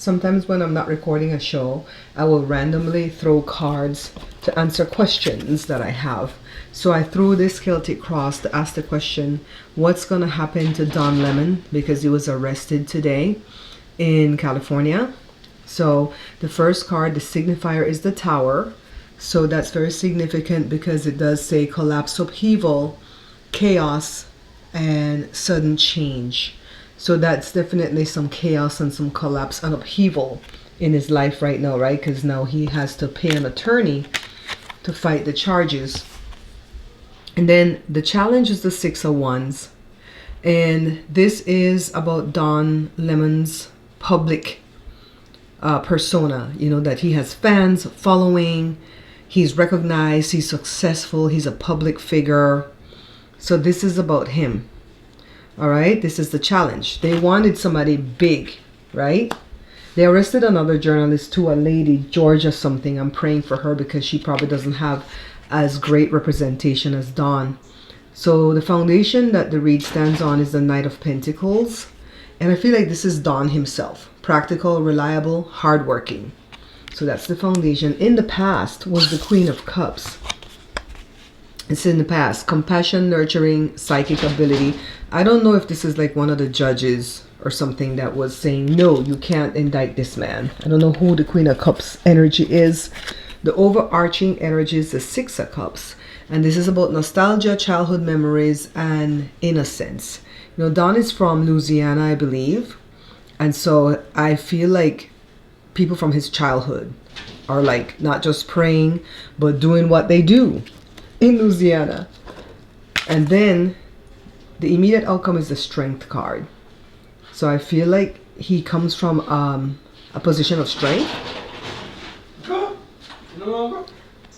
Sometimes when I'm not recording a show, I will randomly throw cards to answer questions that I have. So I threw this Celtic cross to ask the question, what's going to happen to Don Lemon because he was arrested today in California. So the first card, the signifier, is the Tower. So that's very significant because it does say collapse, upheaval, chaos, and sudden change. So that's definitely some chaos and some collapse and upheaval in his life right now, right? Because now he has to pay an attorney to fight the charges. And then the challenge is the Six of Wands. And this is about Don Lemon's public persona, you know, that he has fans following, he's recognized, he's successful, he's a public figure. So this is about him. All right, this is the challenge. They wanted somebody big, right? They arrested another journalist too, a lady, Georgia something. I'm praying for her because she probably doesn't have as great representation as Don. So the foundation that the read stands on is the Knight of Pentacles. And I feel like this is Don himself. Practical, reliable, hardworking. So that's the foundation. In the past was the Queen of Cups. It's in the past. Compassion, nurturing, psychic ability. I don't know if this is like one of the judges or something that was saying, no, you can't indict this man. I don't know who the Queen of Cups energy is. The overarching energy is the Six of Cups. And this is about nostalgia, childhood memories, and innocence. You know, Don is from Louisiana, I believe. And so I feel like people from his childhood are like not just praying, but doing what they do in Louisiana. And then the immediate outcome is the Strength card. So I feel like he comes from a position of strength.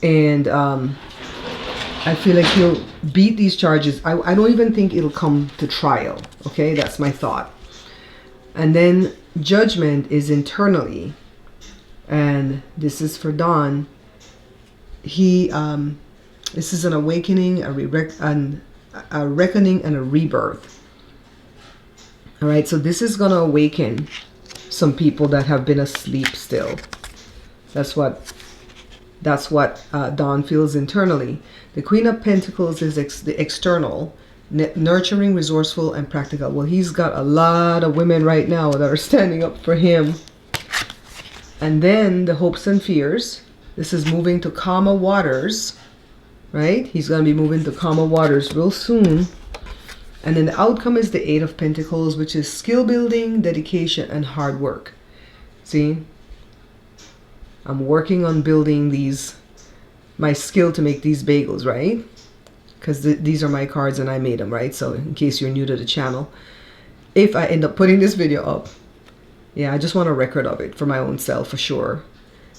And I feel like he'll beat these charges. I don't even think it'll come to trial. Okay, that's my thought. And then Judgment is internally. And this is for Don. This is an awakening, a reckoning, and a rebirth. All right, so this is going to awaken some people that have been asleep still. That's what Don feels internally. The Queen of Pentacles is the external, nurturing, resourceful, and practical. Well, he's got a lot of women right now that are standing up for him. And then the hopes and fears. This is moving to calmer waters. Right? He's going to be moving to calmer waters real soon. And then the outcome is the Eight of Pentacles, which is skill building, dedication, and hard work. See? I'm working on building my skill to make these bagels, right? Because these are my cards and I made them, right? So in case you're new to the channel, if I end up putting this video up, yeah, I just want a record of it for my own self for sure.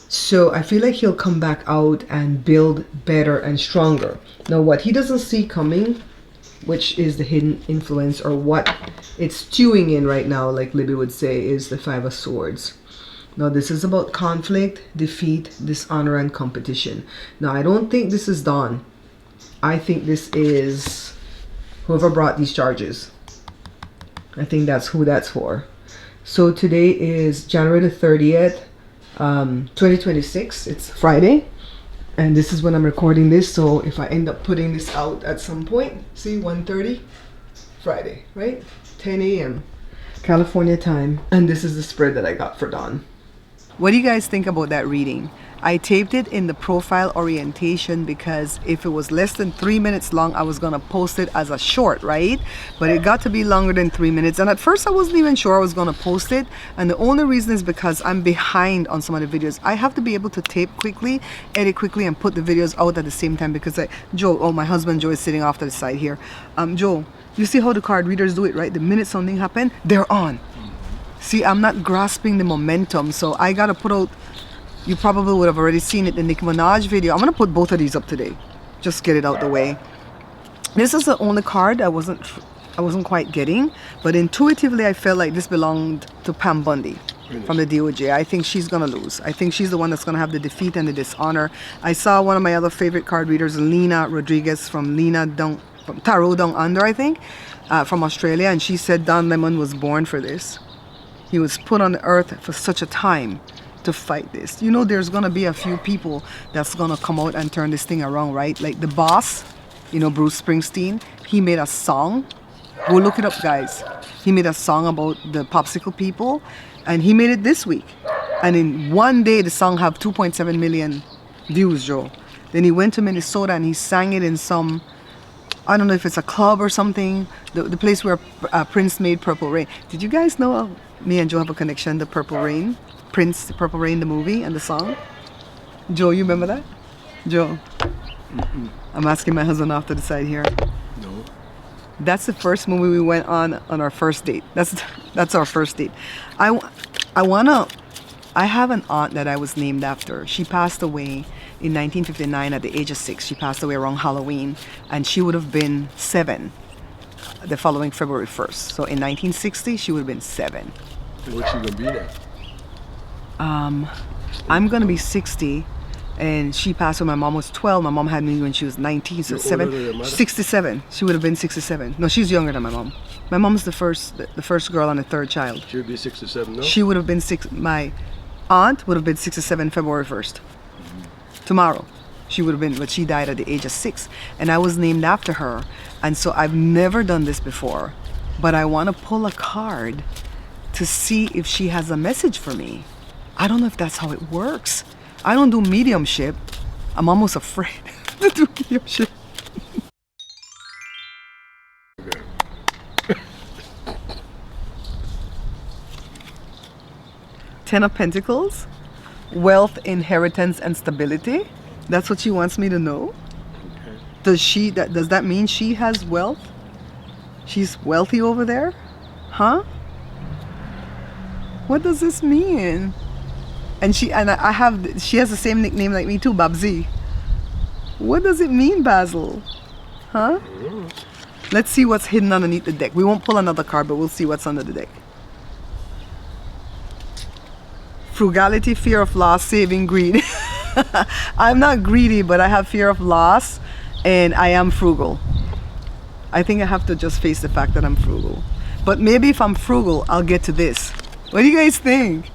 So I feel like he'll come back out and build better and stronger. Now what he doesn't see coming, which is the hidden influence, or what it's stewing in right now, like Libby would say, is the Five of Swords. Now this is about conflict, defeat, dishonor, and competition. Now I don't think this is Don. I think this is whoever brought these charges. I think that's who that's for. So today is January the 30th. 2026. It's Friday, and this is when I'm recording this. So if I end up putting this out at some point, see, 1:30 Friday, right? 10 a.m. California time. And this is the spread that I got for Don. What do you guys think about that reading? I taped it in the profile orientation because if it was less than 3 minutes long, I was gonna post it as a short, right? But it got to be longer than 3 minutes. And at first I wasn't even sure I was gonna post it. And the only reason is because I'm behind on some of the videos. I have to be able to tape quickly, edit quickly, and put the videos out at the same time because my husband Joe is sitting off to the side here. Joe, you see how the card readers do it, right? The minute something happened, they're on. See, I'm not grasping the momentum, so I gotta put out. You probably would have already seen it, the Nicki Minaj video. I'm going to put both of these up today. Just get it out the way. This is the only card I wasn't quite getting. But intuitively, I felt like this belonged to Pam Bundy from the DOJ. I think she's going to lose. I think she's the one that's going to have the defeat and the dishonor. I saw one of my other favorite card readers, Lena Rodriguez from Tarot Down Under, I think, from Australia. And she said Don Lemon was born for this. He was put on the earth for such a time to fight this. You know, there's gonna be a few people that's gonna come out and turn this thing around, right? Like the boss, you know, Bruce Springsteen, he made a song. Go look it up, guys. He made a song about the popsicle people, and he made it this week. And in one day, the song have 2.7 million views, Joe. Then he went to Minnesota and he sang it in some, I don't know if it's a club or something, the place where Prince made Purple Rain. Did you guys know me and Joe have a connection, the Purple Rain? Prince, Purple Rain, the movie and the song? Joe, you remember that? Joe? Mm-mm. I'm asking my husband off to the side here. No. That's the first movie we went on our first date. That's our first date. I have an aunt that I was named after. She passed away in 1959 at the age of 6. She passed away around Halloween, and she would have been 7 the following February 1st. So in 1960, she would have been 7. What's she gonna be now? I'm gonna be 60, and she passed when my mom was 12. My mom had me when she was 19, so You're older than your 7, mother? 67. She would have been 67. No, she's younger than my mom. My mom's the first girl and the third child. She would be 67 now? She would have been my aunt would have been 67 February 1st. Tomorrow. She would have been, but she died at the age of 6. And I was named after her. And so I've never done this before. But I want to pull a card to see if she has a message for me. I don't know if that's how it works. I don't do mediumship. I'm almost afraid to do mediumship. Ten of Pentacles, wealth, inheritance, and stability. That's what she wants me to know. Okay. Does that mean she has wealth? She's wealthy over there? Huh? What does this mean? And she has the same nickname like me too, Babsy. What does it mean, Basil? Huh? Let's see what's hidden underneath the deck. We won't pull another card, but we'll see what's under the deck. Frugality, fear of loss, saving, greed. I'm not greedy, but I have fear of loss, and I am frugal. I think I have to just face the fact that I'm frugal. But maybe if I'm frugal, I'll get to this. What do you guys think?